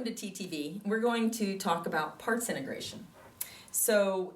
to TTV. We're going to talk about parts integration. So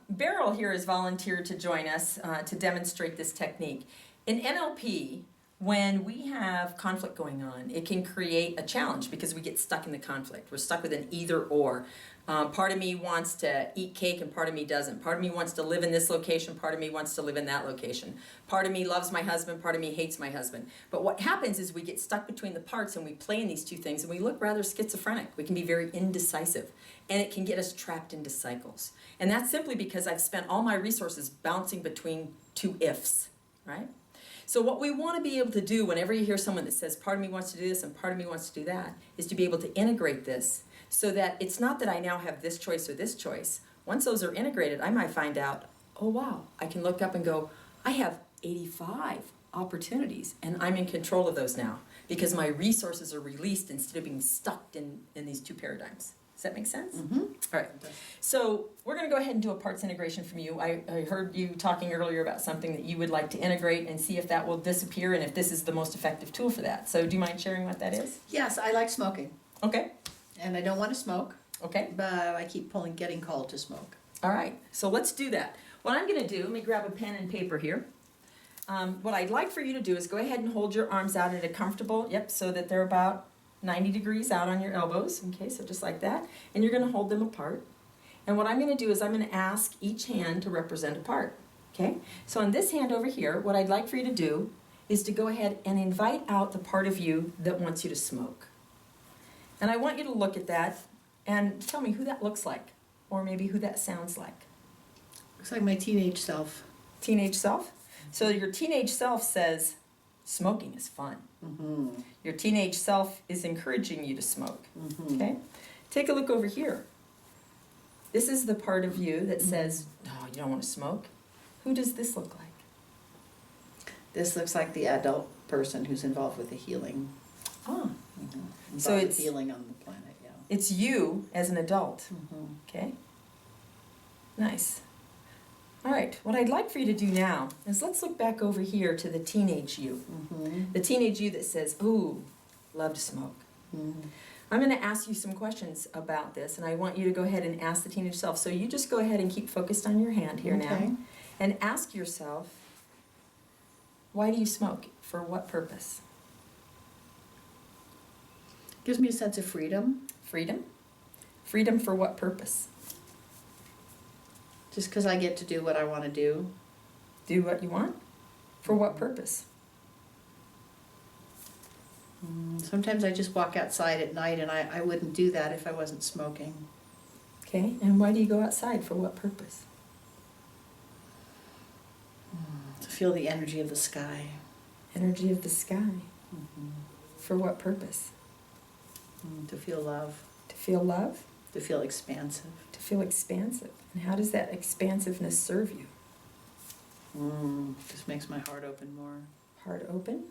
Beryl here has volunteered to join us to demonstrate this technique. In NLP, when we have conflict going on, it can create a challenge because we get stuck in the conflict. We're stuck with an either or. Part of me wants to eat cake and part of me doesn't. Part of me wants to live in this location, part of me wants to live in that location. Part of me loves my husband, part of me hates my husband. But what happens is we get stuck between the parts and we play in these two things and we look rather schizophrenic. We can be very indecisive and it can get us trapped into cycles. And that's simply because I've spent all my resources bouncing between two ifs, right? So what we want to be able to do whenever you hear someone that says, part of me wants to do this and part of me wants to do that, is to be able to integrate this so that it's not that I now have this choice or this choice. Once those are integrated, I might find out, oh wow, I can look up and go, I have 85 opportunities and I'm in control of those now because my resources are released instead of being stuck in these two paradigms. Does that make sense? Mm-hmm. All right. So we're going to go ahead and do a parts integration from you. I heard you talking earlier about something that you would like to integrate and see if that will disappear and if this is the most effective tool for that. So do you mind sharing what that is? Yes, I like smoking. Okay. And I don't want to smoke. Okay. But I keep getting called to smoke. All right. So let's do that. What I'm going to do, let me grab a pen and paper here. What I'd like for you to do is go ahead and hold your arms out at a comfortable, so that they're about 90 degrees out on your elbows, okay, so just like that, and you're going to hold them apart. And what I'm going to do is I'm going to ask each hand to represent a part, okay? So on this hand over here, what I'd like for you to do is to go ahead and invite out the part of you that wants you to smoke. And I want you to look at that and tell me who that looks like, or maybe who that sounds like. Looks like my teenage self. Teenage self? So your teenage self says, smoking is fun. Mm-hmm. Your teenage self is encouraging you to smoke. Mm-hmm. Okay? Take a look over here. This is the part of you that says, no, you don't want to smoke. Who does this look like? This looks like the adult person who's involved with the healing. Ah. Mm-hmm. So it's healing on the planet, yeah. It's you as an adult. Mm-hmm. Okay? Nice. All right, what I'd like for you to do now is let's look back over here to the teenage you. Mm-hmm. The teenage you that says, ooh, love to smoke. Mm-hmm. I'm going to ask you some questions about this, and I want you to go ahead and ask the teenage self. So you just go ahead and keep focused on your hand here now, and ask yourself, why do you smoke? For what purpose? Gives me a sense of freedom. Freedom? Freedom for what purpose? Just because I get to do what I want to do. Do what you want? For what purpose? Sometimes I just walk outside at night, and I wouldn't do that if I wasn't smoking. Okay, and why do you go outside? For what purpose? To feel the energy of the sky. Energy of the sky. Mm-hmm. For what purpose? To feel love. To feel love? To feel expansive. To feel expansive. And how does that expansiveness serve you? Just makes my heart open more. Heart open?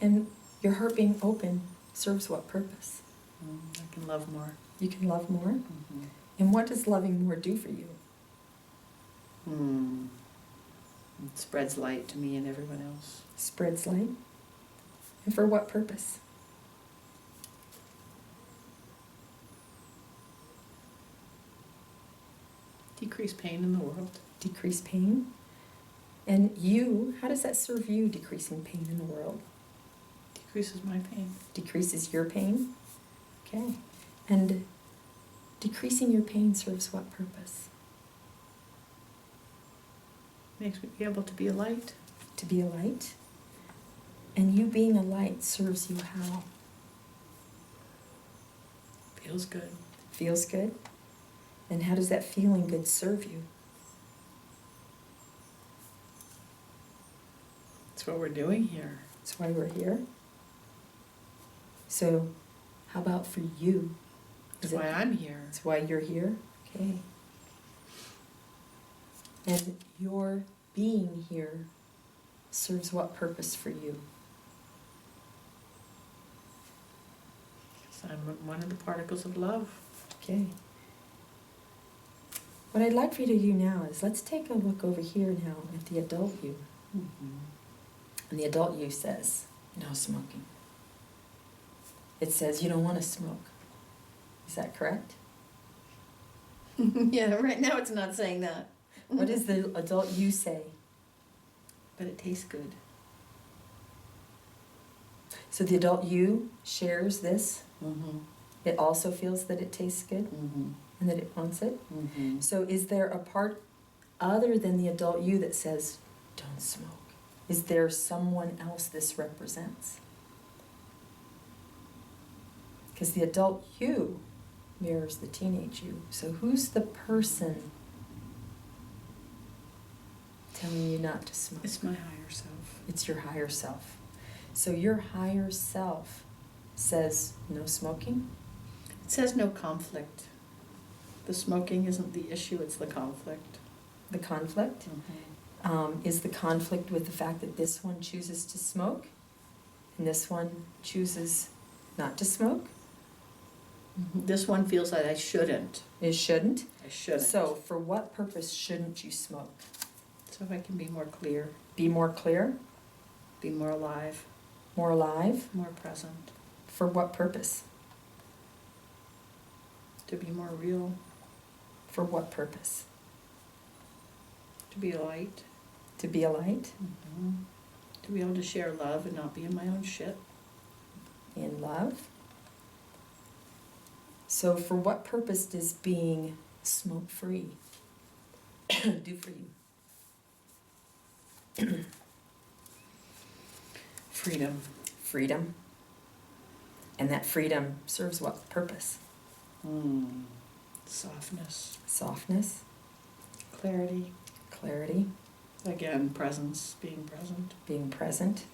And your heart being open serves what purpose? I can love more. You can love more? Mm-hmm. And what does loving more do for you? It spreads light to me and everyone else. Spreads light? And for what purpose? Decrease pain in the world. Decrease pain? And you, how does that serve you, decreasing pain in the world? Decreases my pain. Decreases your pain? Okay. And decreasing your pain serves what purpose? Makes me be able to be a light. To be a light? And you being a light serves you how? Feels good. Feels good? And how does that feeling good serve you? That's what we're doing here. That's why we're here. So, how about for you? That's why I'm here. That's why you're here? Okay. And your being here serves what purpose for you? Because I'm one of the particles of love. Okay. What I'd like for you to do now is let's take a look over here now at the adult you. Mm-hmm. And the adult you says, no smoking. it says you don't want to smoke. Is that correct? Yeah, right now it's not saying that. What does the adult you say? But it tastes good. So the adult you shares this. Mm-hmm. It also feels that it tastes good Mm-hmm. and that it wants it. Mm-hmm. So is there a part other than the adult you that says, don't smoke? Is there someone else this represents? Because the adult you mirrors the teenage you. So who's the person telling you not to smoke? It's my higher self. It's your higher self. So your higher self says no smoking? It says no conflict. The smoking isn't the issue, it's the conflict. The conflict? Is the conflict with the fact that this one chooses to smoke and this one chooses not to smoke? Mm-hmm. This one feels like I shouldn't. It shouldn't? I shouldn't. So for what purpose shouldn't you smoke? So if I can be more clear, Be more clear? be more alive, More alive? more present, For what purpose? to be more real, For what purpose? to be a light, To be a light? to be able to share love and not be in my own shit. In love? So for what purpose does being smoke-free do for you? Freedom. Freedom. And that freedom serves what purpose? Softness. Softness, Clarity. clarity, Again, presence, being present. being present.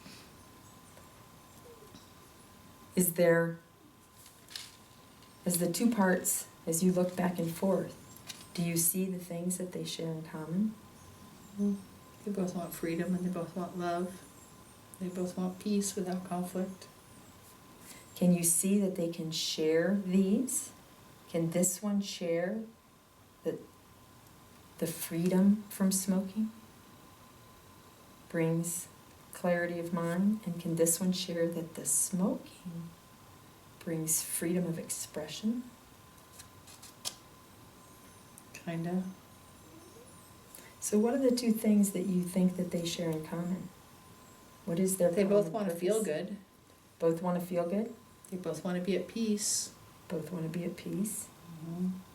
Is there, as the two parts, as you look back and forth, do you see the things that they share in common? They both want freedom and they both want love. They both want peace without conflict. Can you see that they can share these? Can this one share the freedom from smoking? Brings clarity of mind. And can this one share that the smoking brings freedom of expression? Kinda. So what are the two things that you think that they share in common? What is their They both common want to purpose? feel good. Both want to feel good? They both want to be at peace. Both want to be at peace?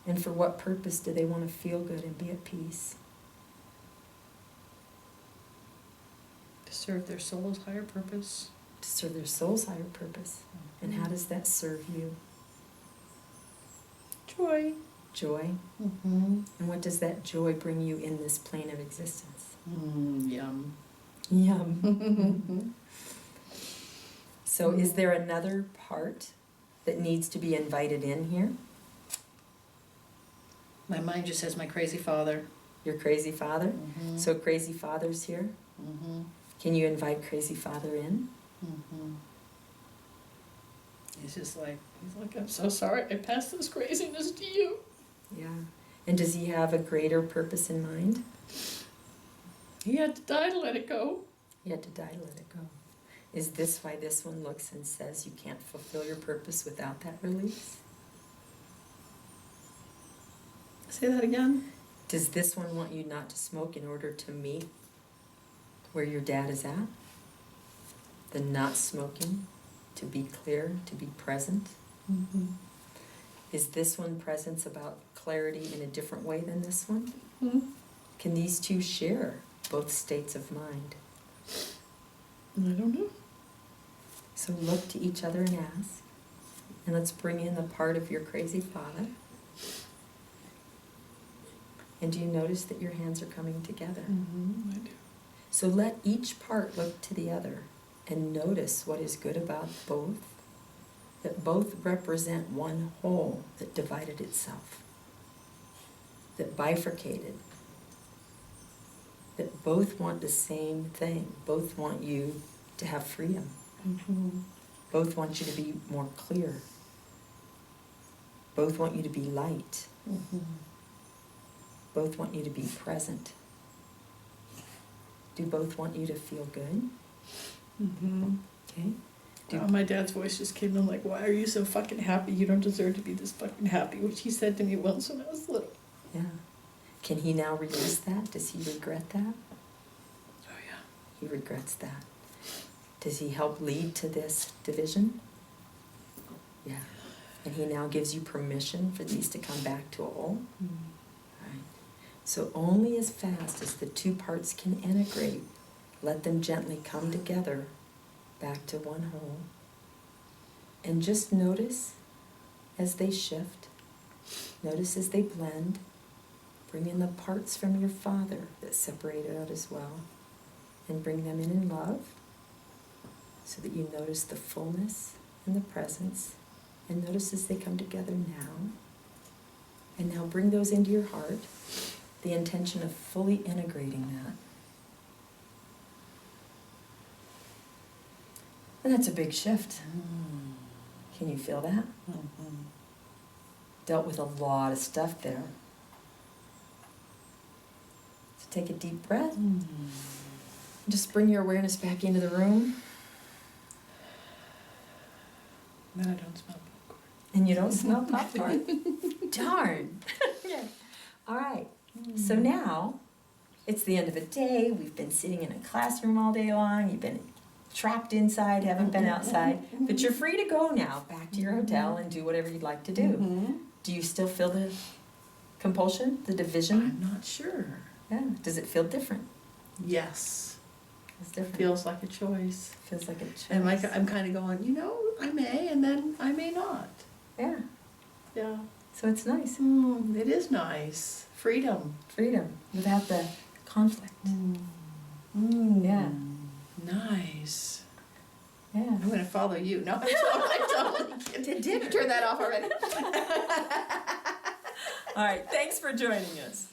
And for what purpose do they want to feel good and be at peace? To serve their soul's higher purpose. To serve their soul's higher purpose. And how does that serve you? Joy. Joy. And what does that joy bring you in this plane of existence? Yum. Yum. So is there another part that needs to be invited in here? My mind just says my crazy father. Your crazy father? So crazy father's here? Can you invite crazy father in? He's like, I'm so sorry I passed this craziness to you. Yeah. And does he have a greater purpose in mind? He had to die to let it go. He had to die to let it go. Is this why this one looks and says you can't fulfill your purpose without that release? Say that again. Does this one want you not to smoke in order to meet where your dad is at? The not smoking, to be clear, to be present? Is this one presence about clarity in a different way than this one? Can these two share both states of mind? I don't know. So look to each other and ask. And let's bring in the part of your crazy father. And do you notice that your hands are coming together? I do. So let each part look to the other and notice what is good about both, that both represent one whole that divided itself, that bifurcated, that both want the same thing, both want you to have freedom, both want you to be more clear, both want you to be light, both want you to be present. Do both want you to feel good? Okay. My dad's voice just came in like, why are you so fucking happy? You don't deserve to be this fucking happy, which he said to me once when I was little. Yeah. Can he now release that? Does he regret that? Oh, yeah. He regrets that. Does he help lead to this division? Yeah. And he now gives you permission for these to come back to a whole? Right. So only as fast as the two parts can integrate, let them gently come together back to one whole. And just notice as they shift. Notice as they blend. Bring in the parts from your father that separated out as well. And bring them in love so that you notice the fullness and the presence. And notice as they come together now. And now bring those into your heart. The intention of fully integrating that. And that's a big shift. Can you feel that? Dealt with a lot of stuff there. So take a deep breath. Just bring your awareness back into the room. Then I don't smell popcorn. And you don't smell popcorn. Darn. Yeah. All right. So now, it's the end of a day. We've been sitting in a classroom all day long. You've been trapped inside, haven't been outside. But you're free to go now, back to your hotel and do whatever you'd like to do. Do you still feel the compulsion, the division? I'm not sure. Yeah. Does it feel different? Yes. It's different. Feels like a choice. Feels like a choice. And like I'm kind of going, I may, and then I may not. Yeah. Yeah. So it's nice. It is nice. Freedom. Freedom without the conflict. Yeah. Nice. Yeah. I'm going to follow you. No, I totally did. Turn that off already. All right. Thanks for joining us.